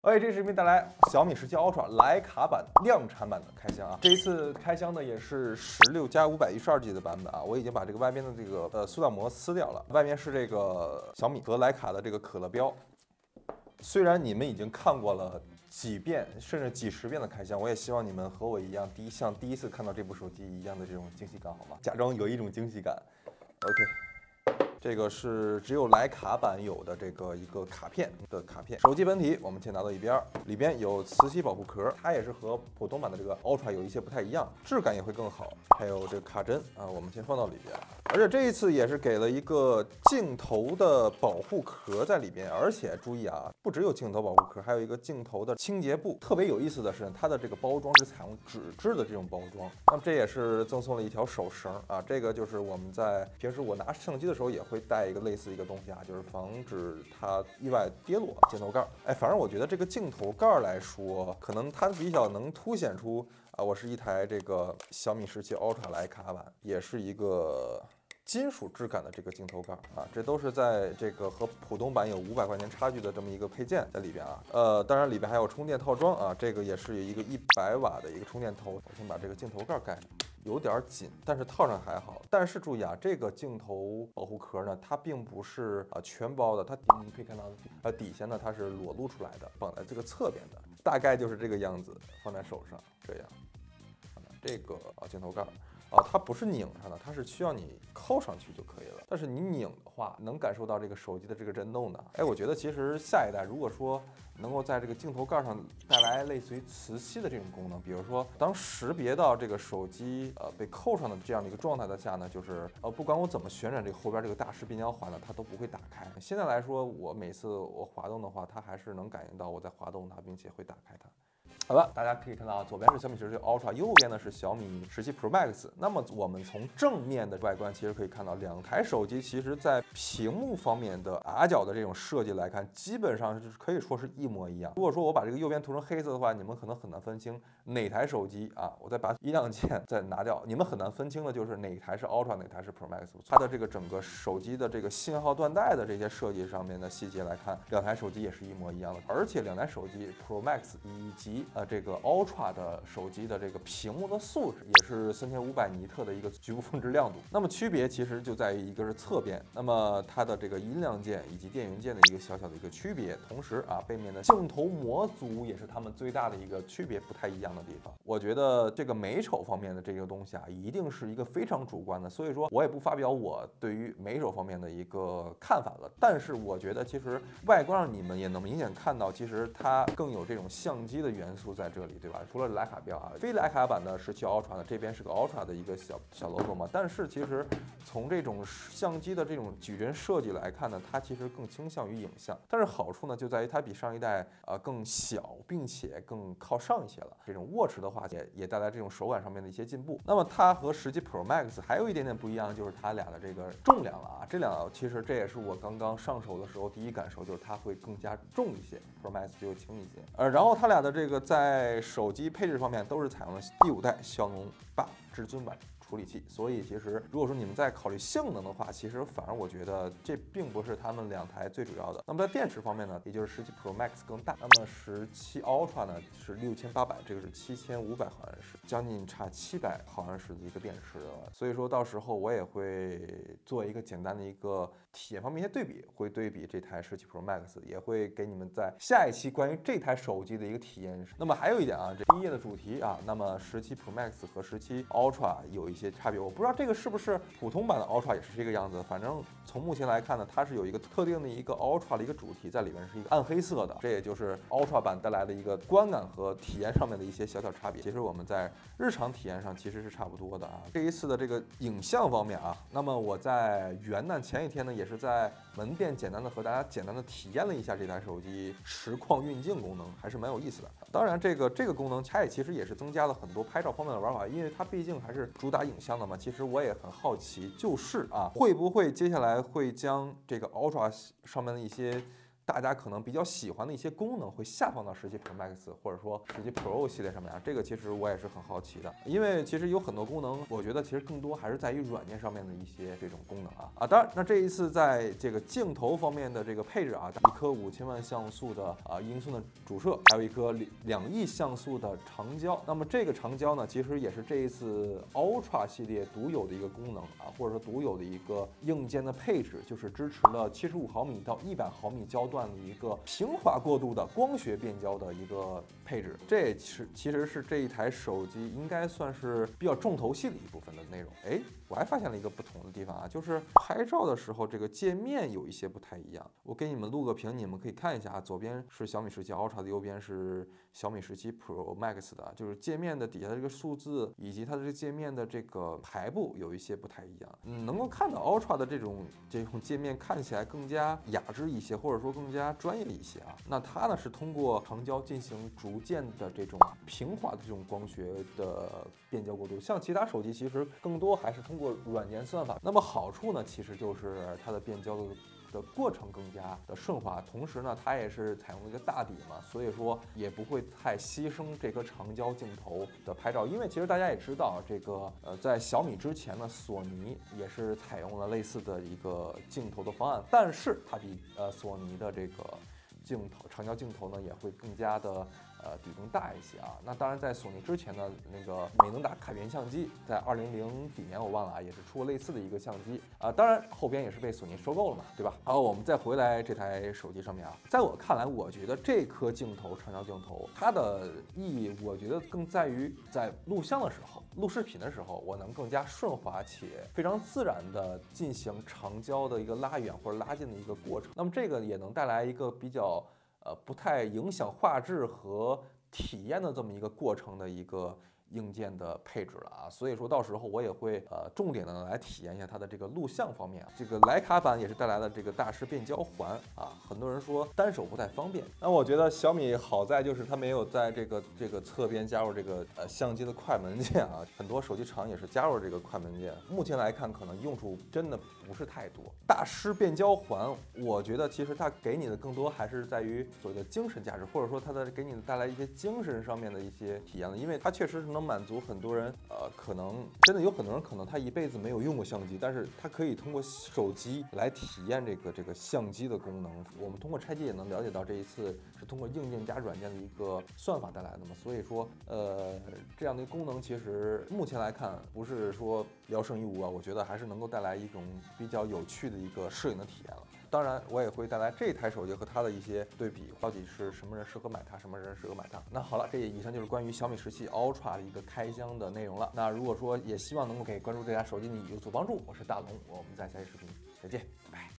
这期視頻帶來小米17 Ultra 徠卡版量產版的開箱啊！這一次開箱呢也是16+512G 的版本啊！我已經把這個外邊的這個塑料膜撕掉了，外面是這個小米和徠卡的這個可樂標。雖然你們已經看過了幾遍甚至幾十遍的開箱，我也希望你們和我一樣，像第一次看到這部手機一樣的這種驚喜感，好嗎？假裝有一種驚喜感。OK。這個是只有徠卡版有的這個一個卡片的卡片。手機本體我們先拿到一邊，裡邊有磁吸保護殼，它也是和普通版的這個 Ultra 有一些不太一樣，質感也會更好。還有這個卡針啊，我們先放到裡邊。而且這一次也是給了一個鏡頭的保護殼在裡邊，而且注意啊，不只有鏡頭保護殼，還有一個鏡頭的清潔布。特別有意思的是，它的這個包裝是採用紙質的這種包装。那麼這也是贈送了一條手繩啊，這個就是我們在平時我拿相機的時候也會帶一個類似一個東西啊，就是防止它意外跌落鏡頭蓋。反正我覺得這個鏡頭蓋來說，可能它比較能凸顯出啊，我是一台這個小米17 Ultra 徠卡版，也是一個金属質感的這個鏡頭蓋啊，这都是在這個和普通版有500塊錢差距的這麼一個配件在裡邊啊。當然裡邊還有充電套裝啊，這個也是一個100瓦的一個充電頭。我先把這個鏡頭蓋蓋上。有點緊，但是套上還好。但是注意啊，這個鏡頭保護殼呢，它並不是全包的，它你可以看到底下呢它是裸露出来的，放在这個側邊的，大概就是這個樣子，放在手上這樣。這個鏡頭蓋它不是擰上的，它是需要你扣上去就可以了。但是你擰的話，能感受到這個手機的這個震動的。我覺得其實下一代如果說能夠在這個鏡頭蓋上帶來類似於磁吸的這種功能，比如說當識別到這個手機被扣上的這樣的一個狀態的下呢，就是不管我怎麼旋轉這個後邊這個大師變焦環呢，它都不會打開。現在來說，我每次我滑動的話，它還是能感应到我在滑动它，並且會打開它。好了，大家可以看到左邊是小米17 Ultra， 右邊呢是小米17 Pro Max。那麼我們從正面的外觀其實可以看到，兩台手機其實在屏幕方面的矮角的這種設計來看，基本上是可以說是一模一樣。如果說我把這個右邊塗成黑色的話，你們可能很難分清哪台手機啊。我再把音量鍵再拿掉，你們很難分清的就是哪台是 Ultra， 哪台是 Pro Max。它的这個整個手機的這個信號斷帶的這些設計上面的細節來看，兩台手機也是一模一樣的。而且兩台手機 Pro Max 以及這個 Ultra 的手機的這個屏幕的素質也是3500尼特的一個局部峰值亮度。那麼區別其實就在於一個是側邊，那麼它的這個音量鍵以及電源鍵的一個小小的一個區別。同時啊，背面的鏡頭模組也是它們最大的一個區別，不太一樣的地方。我覺得這個美醜方面的這個東西啊，一定是一個非常主觀的，所以說我也不發表我對於美醜方面的一個看法了。但是我覺得其實外觀上你們也能明顯看到，其實它更有這種相機的元素在這裡，对吧？除了徠卡標啊，非徠卡版的17 Ultra 呢，這邊是個 Ultra 的一個小 logo 嘛。但是其實從這種相機的這種矩陣設計來看呢，它其實更傾向於影像。但是好處呢，就在於它比上一代更小，並且更靠上一些了。這種握持的話也帶來這種手感上面的一些進步。那麼它和17 Pro Max 還有一點點不一樣，就是它俩的這個重量了啊。这俩其實這也是我剛剛上手的時候第一感受，就是它會更加重一些 ，Pro Max 就會輕一些。然後它倆的這個在手機配置方面都是採用了第5代驍龍8至尊版處理器，所以其實如果說你們在考慮性能的話，其實反而我覺得這並不是他們兩台最主要的。那麼在電池方面呢，也就是17 Pro Max 更大，那麼17 Ultra 呢是6800，這個是7500毫安時，將近差700毫安時的一個電池了。所以說到時候我也會做一個簡單的一個體驗方面一些對比，會對比這台17 Pro Max， 也會給你們在下一期關於這台手機的一個體驗。那麼還有一點啊，這第一頁的主題啊，那麼17 Pro Max 和17 Ultra 有一些差別，我不知道這個是不是普通版的 Ultra 也是這個樣子。反正從目前來看呢，它是有一個特定的一個 Ultra 的一個主題在裡面，是一個暗黑色的，這也就是 Ultra 版帶來的一個觀感和體驗上面的一些小小差別。其實我們在日常體驗上其實是差不多的啊。這一次的這個影像方面啊，那麼我在元旦前一天呢，也是在門店簡单的和大家簡单的體驗了一下這台手機實況運鏡功能，還是蠻有意思的。當然這個功能它也其實也是增加了很多拍照方面的玩法，因為它畢竟還是主打影像的嘛。其實我也很好奇，就是啊，會不會接下來會將這個 Ultra 上面的一些大家可能比較喜歡的一些功能会下放到17 Pro Max 或者说17 Pro 系列上面啊。这个其實我也是很好奇的，因為其實有很多功能，我覺得其實更多還是在於軟件上面的一些這種功能啊。當然，那這一次在這個鏡頭方面的這個配置啊，一顆5000萬像素的英寸的主攝，還有一顆2億像素的長焦。那麼這個長焦呢，其實也是這一次 Ultra 系列獨有的一個功能啊，或者說獨有的一個硬件的配置，就是支持了75毫米到100毫米焦段的一個平滑過渡的光學變焦的一個配置。這也其實是這一台手機應該算是比較重頭戲的一部分的內容。哎，我還發現了一個不同的地方啊，就是拍照的時候這個界面有一些不太一樣。我給你們錄個屏，你們可以看一下啊，左邊是小米17 Ultra 的，右邊是小米17 Pro Max 的，就是界面的底下的這個數字以及它的這個界面的這個排布有一些不太一樣。能夠看到 Ultra 的這種界面看起來更加雅致一些，或者說更加專業一些啊。那它呢是通過長焦進行逐漸的這種平滑的這種光學的變焦過渡，像其他手機其實更多還是通過軟件算法。那麼好處呢，其實就是它的變焦的過程更加的順滑，同時呢，它也是採用了一個大底嘛，所以說也不會太犧牲這顆長焦鏡頭的拍照。因為其實大家也知道，這個在小米之前呢，索尼也是採用了類似的一個鏡頭的方案，但是它比索尼的這個長焦鏡頭呢也會更加的底更大一些啊。那當然，在索尼之前呢，那個美能達凱源相機在2000幾年我忘了啊，也是出了類似的一個相機啊。當然後邊也是被索尼收購了嘛，對吧？好，我們再回來這台手機上面啊，在我看來，我覺得這顆鏡頭長焦鏡頭它的意義，我覺得更在於在錄像的時候、錄視頻的時候，我能更加順滑且非常自然的進行長焦的一個拉遠或者拉近的一個過程。那麼這個也能帶來一個比較不太影響畫質和體驗的這麼一個過程的一個硬件的配置了啊，所以說到時候我也會重點的來體驗一下它的這個錄像方面啊。這個徠卡版也是帶來了這個大師變焦環啊，很多人說單手不太方便，那我覺得小米好在就是它沒有在這個側邊加入這個相機的快門鍵啊，很多手機廠也是加入這個快門鍵，目前來看可能用處真的不是太多。大師變焦環，我覺得其實它給你的更多還是在於所謂的精神價值，或者說它的給你帶來一些精神上面的一些體驗了，因為它確實是能滿足很多人，可能真的有很多人可能他一輩子沒有用過相機，但是他可以通過手機來體驗這個相機的功能。我們通過拆機也能了解到，這一次是通過硬件加軟件的一個算法帶來的嘛，所以說這樣的功能其實目前來看不是說聊勝於無啊，我覺得還是能夠帶來一種比較有趣的一個攝影的體驗了。當然，我也會帶來這台手機和它的一些對比，到底是什麼人適合買它，什麼人適合買它。那好了，這以上就是關於小米17 Ultra 的一個開箱的內容了。那如果說也希望能夠給關注這台手機的你有所幫助，我是大龍，我們在下期視頻再見，拜拜。